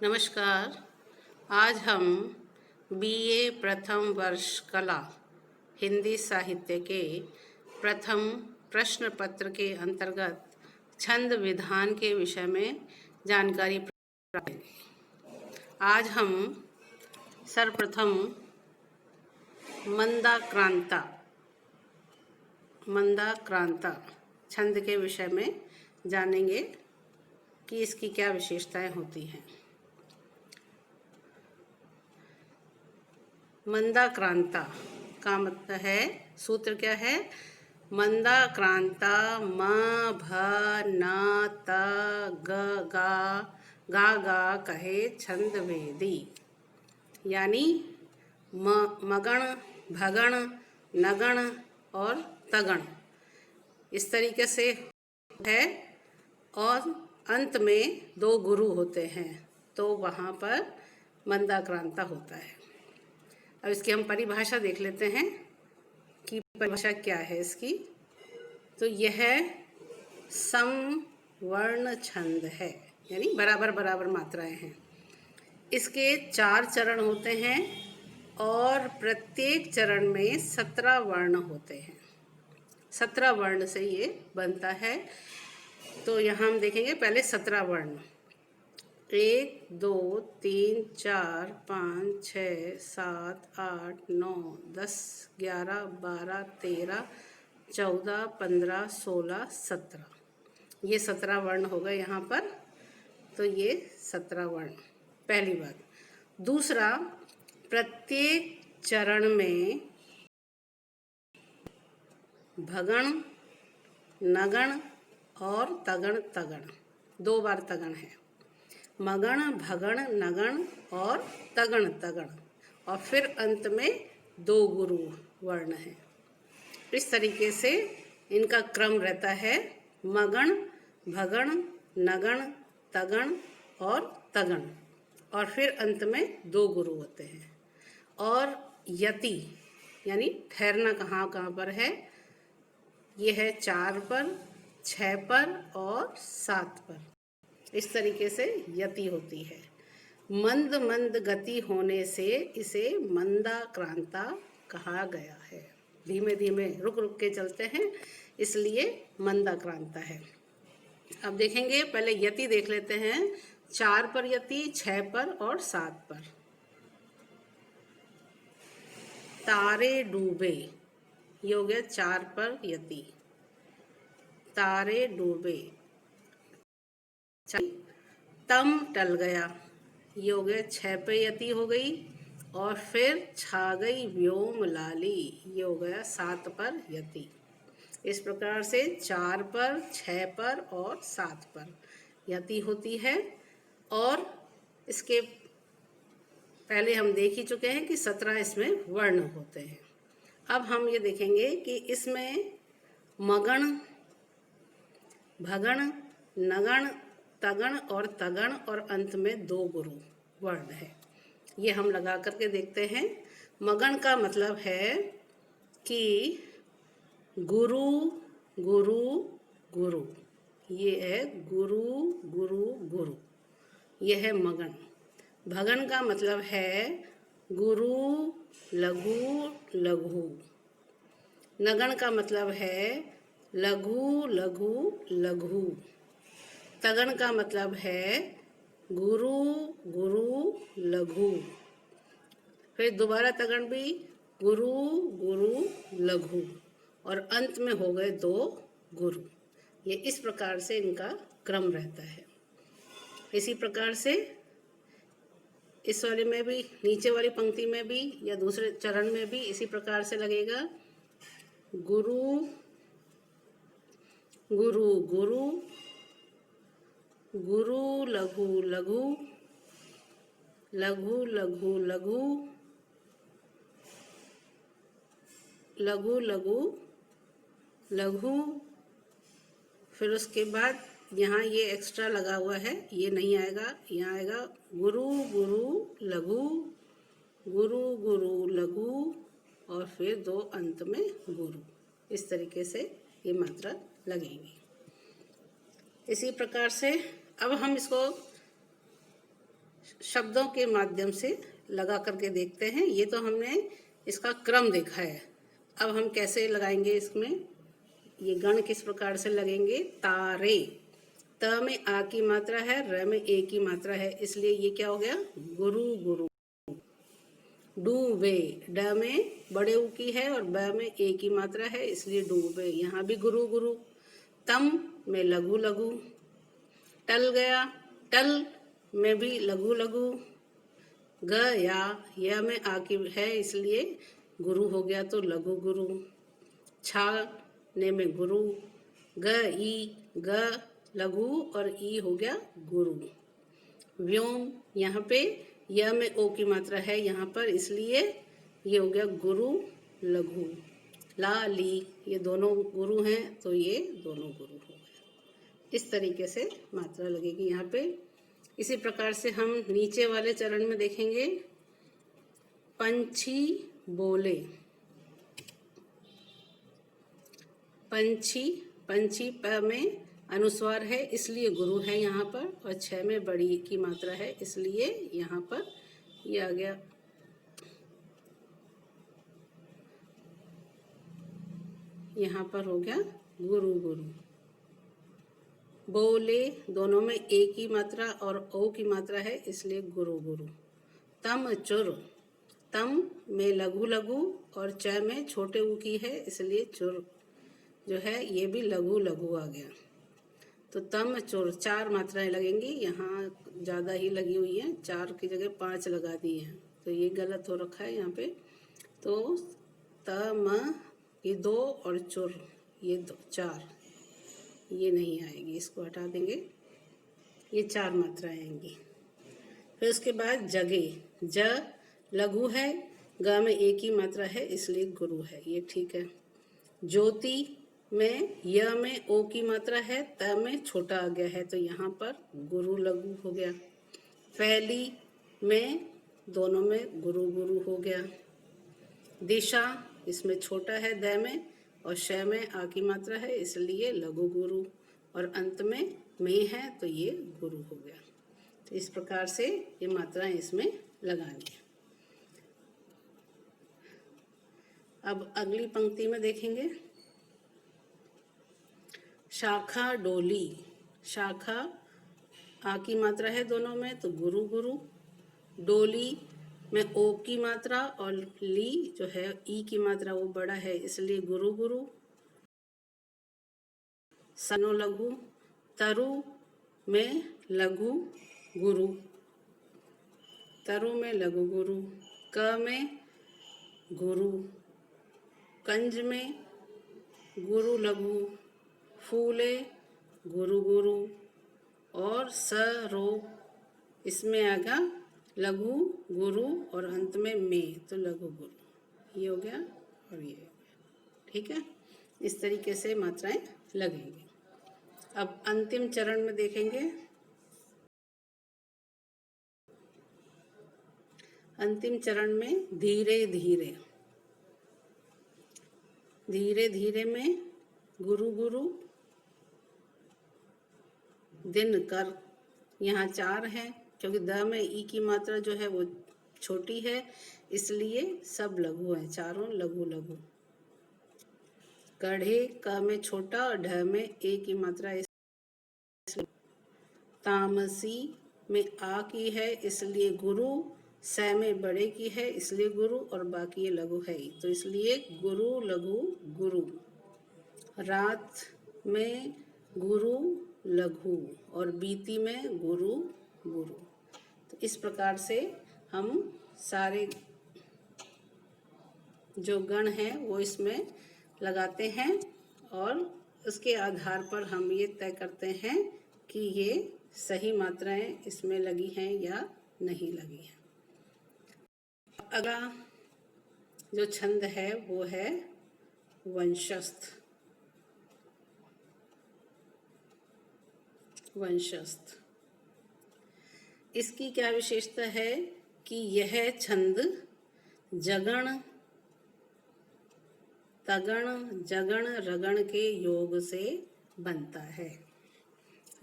नमस्कार। आज हम बीए प्रथम वर्ष कला हिंदी साहित्य के प्रथम प्रश्न पत्र के अंतर्गत छंद विधान के विषय में जानकारी प्राप्त करेंगे। आज हम सर्वप्रथम मंदाक्रांता छंद के विषय में जानेंगे कि इसकी क्या विशेषताएं होती हैं। मंदाक्रांता का मतलब है, सूत्र क्या है? मंदाक्रांता म भ न त ग गा गा कहे छंद वेदी, यानी मगण, भगण, नगण और तगण इस तरीके से है, और अंत में दो गुरु होते हैं, तो वहाँ पर मंदाक्रांता होता है। अब इसकी हम परिभाषा देख लेते हैं कि परिभाषा क्या है इसकी। तो यह समवर्ण छंद है, यानी बराबर बराबर मात्राएं हैं। इसके 4 चरण होते हैं और प्रत्येक चरण में 17 वर्ण होते हैं। 17 वर्ण से ये बनता है। तो यहाँ हम देखेंगे पहले 17 वर्ण। 1 2 3 4 5 6 7 8 9 10 11 12 13 14 15 16 17, ये 17 वर्ण हो गए यहाँ पर। तो ये 17 वर्ण पहली बात। दूसरा, प्रत्येक चरण में भगण, नगण और तगण 2 बार तगण है। मगण, भगण, नगण और तगण, और फिर अंत में 2 गुरु वर्ण हैं। इस तरीके से इनका क्रम रहता है: मगण, भगण, नगण, तगण और तगण, और फिर अंत में 2 गुरु होते हैं। और यति यानी ठहरना कहाँ कहाँ पर है, ये है 4 पर, 6 पर और 7 पर। इस तरीके से यति होती है। मंद मंद गति होने से इसे मंदाक्रांता कहा गया है। धीमे धीमे रुक रुक के चलते हैं, इसलिए मंदाक्रांता है। अब देखेंगे, पहले यति देख लेते हैं। 4 पर यति, 6 पर और 7 पर। तारे डूबे, ये हो गया 4 पर यति। तारे डूबे। तम टल गया, ये हो गया 6 पे यति हो गई। और फिर छा गई व्योम लाली, ये हो गया 7 पर यति। इस प्रकार से 4 पर, 6 पर और 7 पर यति होती है। और इसके पहले हम देख ही चुके हैं कि 17 इसमें वर्ण होते हैं। अब हम ये देखेंगे कि इसमें मगण, भगण, नगण, तगण और तगण और अंत में 2 गुरु वर्ण है। ये हम लगा करके देखते हैं। मगण का मतलब है कि गुरु गुरु गुरु, ये है गुरु गुरु गुरु, ये है मगण। भगण का मतलब है गुरु लघु लघु। नगण का मतलब है लघु लघु लघु। तगण का मतलब है गुरु गुरु लघु। फिर दोबारा तगण भी गुरु गुरु लघु, और अंत में हो गए 2 गुरु। ये इस प्रकार से इनका क्रम रहता है। इसी प्रकार से इस वाले में भी, नीचे वाली पंक्ति में भी या दूसरे चरण में भी इसी प्रकार से लगेगा। गुरु गुरु गुरु, गुरु लघु लघु, लघु लघु लघु, लघु लघु लघु। फिर उसके बाद यहाँ ये एक्स्ट्रा लगा हुआ है, ये नहीं आएगा, यहाँ आएगा गुरु गुरु लघु, गुरु गुरु लघु, और फिर 2 अंत में गुरु। इस तरीके से ये मात्रा लगेगी। इसी प्रकार से अब हम इसको शब्दों के माध्यम से लगा करके देखते हैं। ये तो हमने इसका क्रम देखा है, अब हम कैसे लगाएंगे इसमें, ये गण किस प्रकार से लगेंगे। तारे, त में आ की मात्रा है, र में ए की मात्रा है, इसलिए ये क्या हो गया, गुरु गुरु। डूबे, ड में बड़े ऊ की है और ब में ए की मात्रा है, इसलिए डूबे, यहाँ भी गुरु गुरु। तम में लघु लघु। टल गया, टल में भी लघु लघु। गया, या में आ की है इसलिए गुरु हो गया तो लघु गुरु। छाने में गुरु। ई, ग लघु और ई हो गया गुरु। व्योम, यहाँ पे य में ओ की मात्रा है यहाँ पर, इसलिए ये हो गया गुरु लघु। ला ली, ये दोनों गुरु हैं तो ये दोनों गुरु हो गए। इस तरीके से मात्रा लगेगी यहाँ पे। इसी प्रकार से हम नीचे वाले चरण में देखेंगे। पंछी बोले, पंछी, पंछी प में अनुस्वार है इसलिए गुरु है यहाँ पर, और छ में बड़ी की मात्रा है इसलिए यहाँ पर ये आ गया। यहाँ पर हो गया गुरु गुरु। बोले, दोनों में ए की मात्रा और ओ की मात्रा है इसलिए गुरु गुरु। तम चुर, तम में लघु लघु और च में छोटे ऊ की है इसलिए चुर जो है ये भी लघु लघु आ गया। तो तम चुर, 4 मात्राएं लगेंगी, यहाँ ज़्यादा ही लगी हुई हैं, 4 की जगह 5 लगा दी हैं, तो ये गलत हो रखा है यहाँ पे। तो तम ये 2 और चुर ये 4, ये नहीं आएगी, इसको हटा देंगे, ये 4 मात्राएं आएंगी। फिर उसके बाद जगे, ज लघु है, ग में एक ही मात्रा है इसलिए गुरु है, ये ठीक है। ज्योति में य में ओ की मात्रा है, त में छोटा आ गया है तो यहाँ पर गुरु लघु हो गया। फैली में दोनों में गुरु गुरु हो गया। दिशा, इसमें छोटा है द में और श में आ की मात्रा है इसलिए लघु गुरु, और अंत में है तो ये गुरु हो गया। तो इस प्रकार से ये मात्राएं इसमें लगानी है। अब अगली पंक्ति में देखेंगे। शाखा डोली, शाखा आ की मात्रा है दोनों में तो गुरु गुरु। डोली में ओ की मात्रा और ली जो है ई की मात्रा वो बड़ा है इसलिए गुरु गुरु। सनो लघु, तरु में लघु गुरु, तरु में लघु गुरु। क में गुरु, कंज में गुरु लघु। फूले गुरु गुरु, और सरो इसमें आएगा लघु गुरु और अंत में तो लघु गुरु, ये हो गया और ये हो गया। ठीक है, इस तरीके से मात्राएं लगेंगी। अब अंतिम चरण में देखेंगे। अंतिम चरण में धीरे धीरे, धीरे धीरे में गुरु गुरु। दिन कर, यहाँ 4 है क्योंकि द में ई की मात्रा जो है वो छोटी है इसलिए सब लघु हैं, चारों लघु लघु। कढ़े, क में छोटा और ढ में ए की मात्रा इसलिए। तामसी में आ की है इसलिए गुरु, स में बड़े की है इसलिए गुरु, और बाकी ये लघु है ही तो इसलिए गुरु लघु गुरु। रात में गुरु लघु और बीती में गुरु गुरु। तो इस प्रकार से हम सारे जो गण हैं वो इसमें लगाते हैं और उसके आधार पर हम ये तय करते हैं कि ये सही मात्राएं इसमें लगी हैं या नहीं लगी हैं। अगला जो छंद है वो है वंशस्थ। वंशस्थ, इसकी क्या विशेषता है कि यह छंद जगण, तगण, जगण, रगण के योग से बनता है।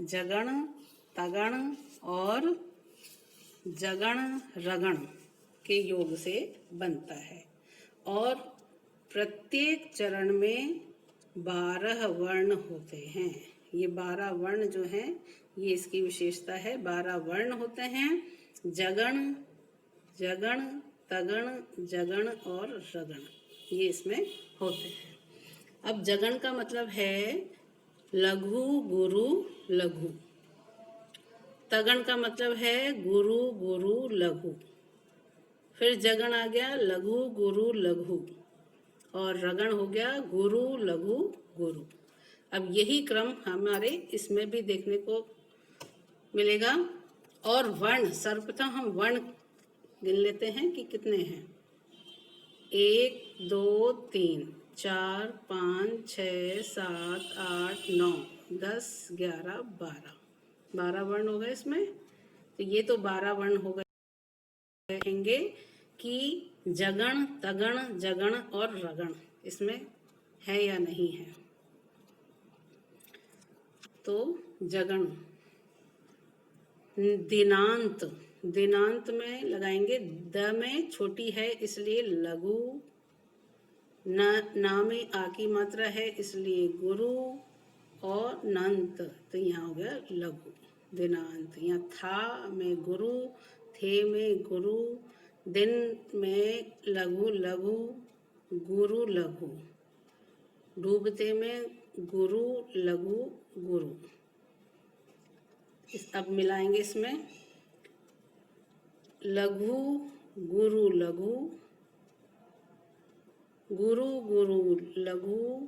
जगण, तगण और जगण रगण के योग से बनता है और प्रत्येक चरण में 12 वर्ण होते हैं। ये 12 वर्ण जो हैं ये इसकी विशेषता है। 12 वर्ण होते हैं, जगण, जगण, तगण, जगण और रगण, ये इसमें होते हैं। अब जगण का मतलब है लघु गुरु लघु। तगण का मतलब है गुरु गुरु लघु। फिर जगण आ गया लघु गुरु लघु और रगण हो गया गुरु लघु गुरु। अब यही क्रम हमारे इसमें भी देखने को मिलेगा। और वर्ण, सर्वप्रथम हम वर्ण गिन लेते हैं कि कितने हैं। 1 2 3 4 5 6 7 8 9 10 11 12 12 वर्ण हो गए इसमें। तो ये तो 12 वर्ण हो गए। कहेंगे कि जगण तगण जगण और रगण इसमें है या नहीं है। तो जगण, दिनांत, दिनांत में लगाएंगे द में छोटी है इसलिए लघु, ना में आ की मात्रा है इसलिए गुरु और नंत तो यहाँ हो गया लघु दिनांत। यहाँ था में गुरु, थे में गुरु, दिन में लघु लघु गुरु लघु, डूबते में गुरु लघु गुरु। अब मिलाएंगे इसमें लघु गुरु लघु, गुरु गुरु लघु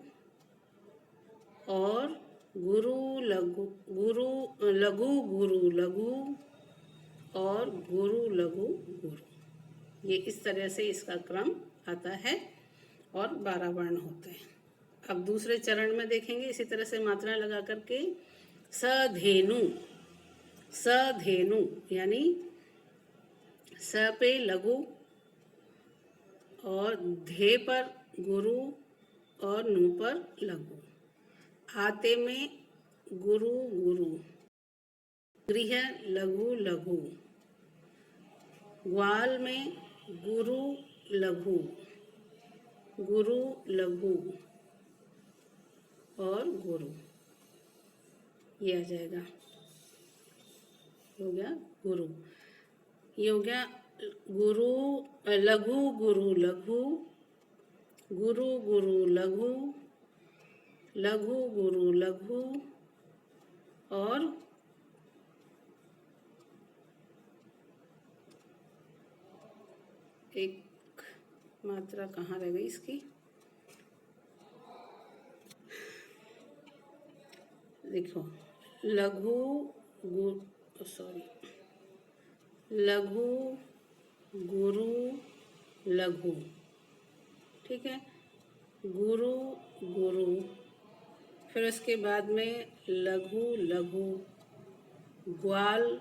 और गुरु लघु गुरु लघु गुरु लघु और गुरु लघु गुरु। ये इस तरह से इसका क्रम आता है और 12 वर्ण होते हैं। अब दूसरे चरण में देखेंगे इसी तरह से मात्रा लगा करके सधेनु, सधेनु यानी स पे लघु और धे पर गुरु और नु पर लघु। आते में गुरु गुरु, गृह लघु लघु, ग्वाल में गुरु लघु गुरु लघु और गुरु, ये आ जाएगा। हो गया गुरु, ये हो गया गुरु लघु गुरु लघु, गुरु गुरु लघु, लघु गुरु लघु और एक मात्रा कहाँ रह गई इसकी, देखो लघु सॉरी लघु गुरु लघु, ठीक है, गुरु गुरु, फिर उसके बाद में लघु लघु, ग्वाल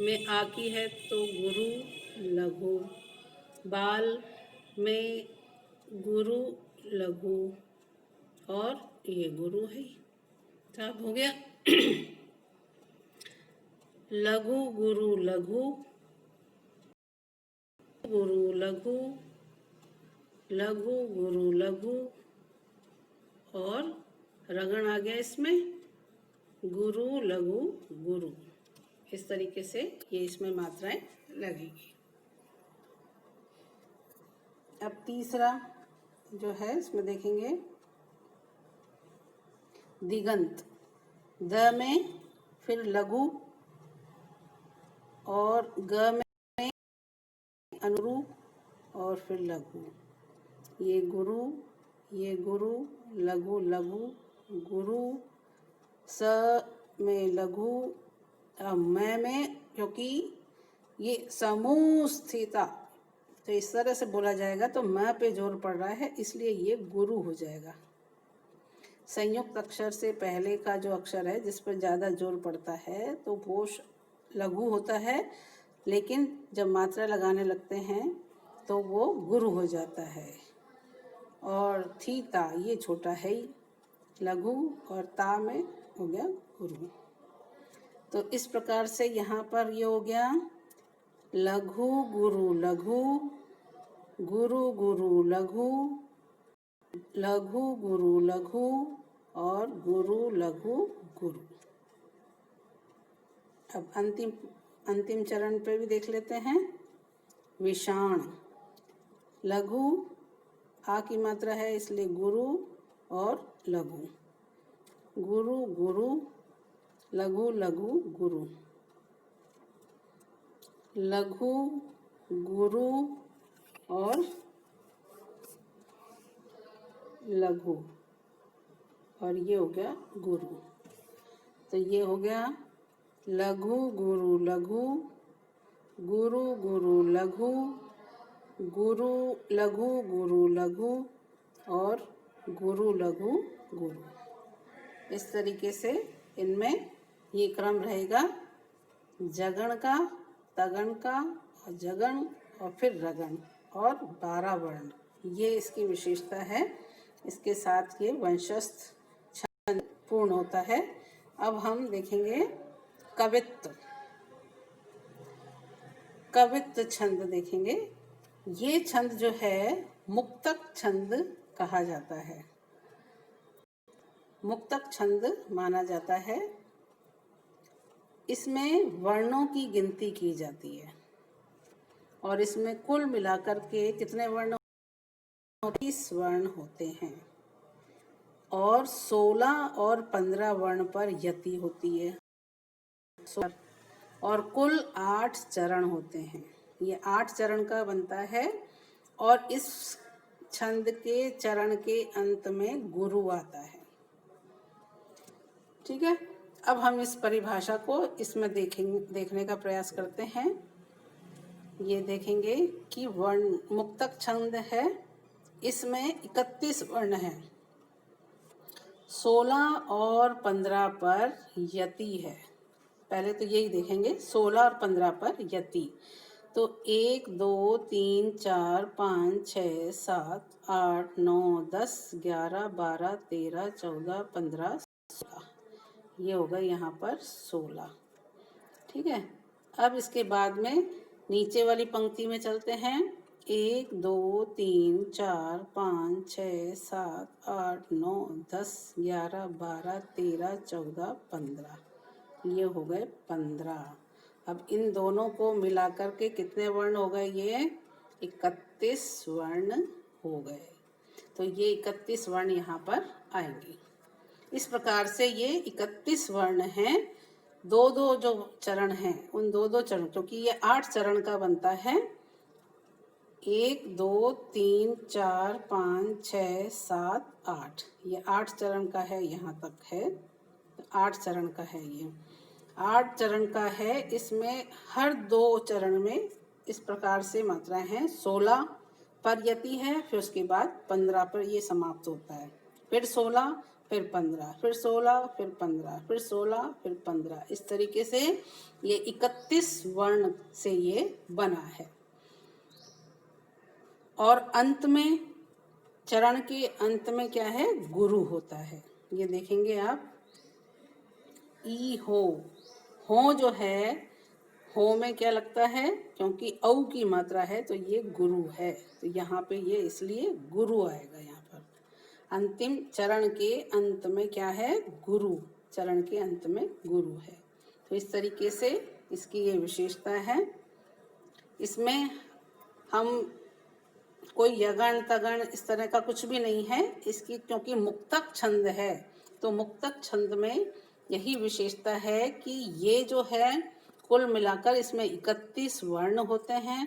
में आ की है तो गुरु लघु, बाल में गुरु लघु और ये गुरु है। अब हो गया लघु गुरु लघु, गुरु लघु, लघु गुरु लघु और रगण आ गया इसमें गुरु लघु गुरु। इस तरीके से ये इसमें मात्राएं लगेगी। अब तीसरा जो है इसमें देखेंगे दिगंत, द में फिर लघु और ग में अनुरूप और फिर लघु, ये गुरु लघु लघु गुरु, स में लघु, मैं में क्योंकि ये समूह स्थिता तो इस तरह से बोला जाएगा तो म पे जोर पड़ रहा है इसलिए ये गुरु हो जाएगा। संयुक्त अक्षर से पहले का जो अक्षर है जिस पर ज़्यादा जोर पड़ता है तो वो लघु होता है, लेकिन जब मात्रा लगाने लगते हैं तो वो गुरु हो जाता है। और थी ता ये छोटा है ही, लघु और ता में हो गया गुरु। तो इस प्रकार से यहाँ पर ये हो गया लघु गुरु लघु, गुरु गुरु लघु, लघु गुरु लघु और गुरु लघु गुरु। अब अंतिम चरण पे भी देख लेते हैं। विषाण, लघु आ की मात्रा है इसलिए गुरु और लघु, गुरु गुरु, लघु लघु गुरु, लघु गुरु और लघु, और ये हो गया गुरु। तो ये हो गया लघु गुरु लघु, गुरु गुरु लघु, गुरु लघु गुरु लघु और गुरु लघु गुरु। इस तरीके से इनमें ये क्रम रहेगा, जगण का, तगण का और जगण और फिर रगण और 12 वर्ण, ये इसकी विशेषता है। इसके साथ ये वंशस्थ छंद पूर्ण होता है। अब हम देखेंगे कवित्व, कवित्व छंद देखेंगे। ये छंद जो है मुक्तक छंद कहा जाता है, मुक्तक छंद माना जाता है। इसमें वर्णों की गिनती की जाती है और इसमें कुल मिलाकर के कितने वर्ण, 30 वर्ण होते हैं और 16 और 15 वर्ण पर यति होती है और कुल 8 चरण होते हैं। ये 8 चरण का बनता है और इस छंद के चरण के अंत में गुरु आता है। ठीक है, अब हम इस परिभाषा को इसमें देखने का प्रयास करते हैं। ये देखेंगे कि वर्ण मुक्तक छंद है, इसमें 31 वर्ण हैं, 16 और 15 पर यति है। पहले तो यही देखेंगे, 16 और 15 पर यति। तो 1 2 3 4 5 6 7 8 9 10 11 12 13 14 15 16, ये होगा यहाँ पर 16। ठीक है, अब इसके बाद में नीचे वाली पंक्ति में चलते हैं। 1 2 3 4 5 6 7 8 9 10 11 12 13 14 15, ये हो गए 15। अब इन दोनों को मिलाकर के कितने वर्ण हो गए? ये 31 वर्ण हो गए। तो ये 31 वर्ण यहाँ पर आएंगे। इस प्रकार से ये 31 वर्ण हैं। दो दो जो चरण हैं, उन दो दो चरण, क्योंकि ये 8 चरण का बनता है। 1 2 3 4 5 6 7 8, ये 8 चरण का है, यहाँ तक है 8 चरण का है। ये 8 चरण का है। इसमें हर 2 चरण में इस प्रकार से मात्राएं हैं। 16 पर यति है, फिर उसके बाद 15 पर ये समाप्त होता है, फिर 16 फिर 15 फिर 16 फिर 15 फिर 16 फिर 15। इस तरीके से ये 31 वर्ण से ये बना है। और अंत में, चरण के अंत में क्या है? गुरु होता है। ये देखेंगे आप, ई हो जो है, हो में क्या लगता है? क्योंकि औ की मात्रा है तो ये गुरु है, तो यहाँ पे ये इसलिए गुरु आएगा। यहाँ पर अंतिम चरण के अंत में क्या है? गुरु, चरण के अंत में गुरु है। तो इस तरीके से इसकी ये विशेषता है। इसमें हम कोई यगण तगण इस तरह का कुछ भी नहीं है इसकी, क्योंकि मुक्तक छंद है। तो मुक्तक छंद में यही विशेषता है कि ये जो है कुल मिलाकर इसमें 31 वर्ण होते हैं,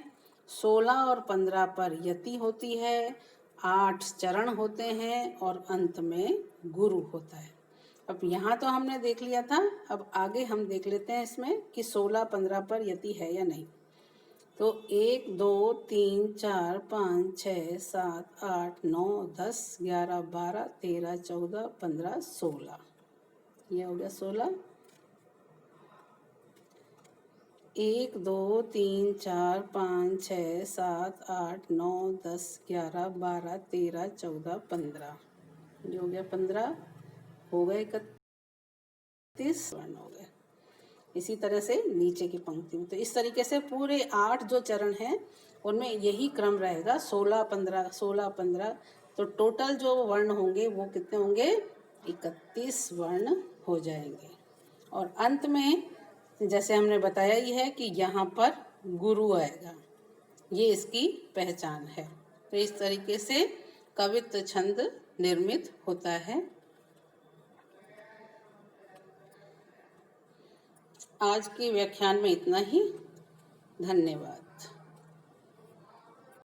16 और 15 पर यति होती है, 8 चरण होते हैं और अंत में गुरु होता है। अब यहाँ तो हमने देख लिया था, अब आगे हम देख लेते हैं इसमें कि 16 15 पर यति है या नहीं। तो 1 2 3 4 5 6 7 8 9 10 11 12 13 14 15 16, ये हो गया 16। 1 2 3 4 5 6 7 8 9 10 11 12 13 14 15, ये हो गया 15। हो गए 31 वर्ण हो गए। इसी तरह से नीचे की पंक्ति में। तो इस तरीके से पूरे 8 जो चरण हैं उनमें यही क्रम रहेगा, 16-15 16-15। तो टोटल जो वर्ण होंगे वो कितने होंगे, 31 वर्ण हो जाएंगे। और अंत में जैसे हमने बताया ही है कि यहाँ पर गुरु आएगा, ये इसकी पहचान है। तो इस तरीके से कवित्व छंद निर्मित होता है। आज के व्याख्यान में इतना ही। धन्यवाद।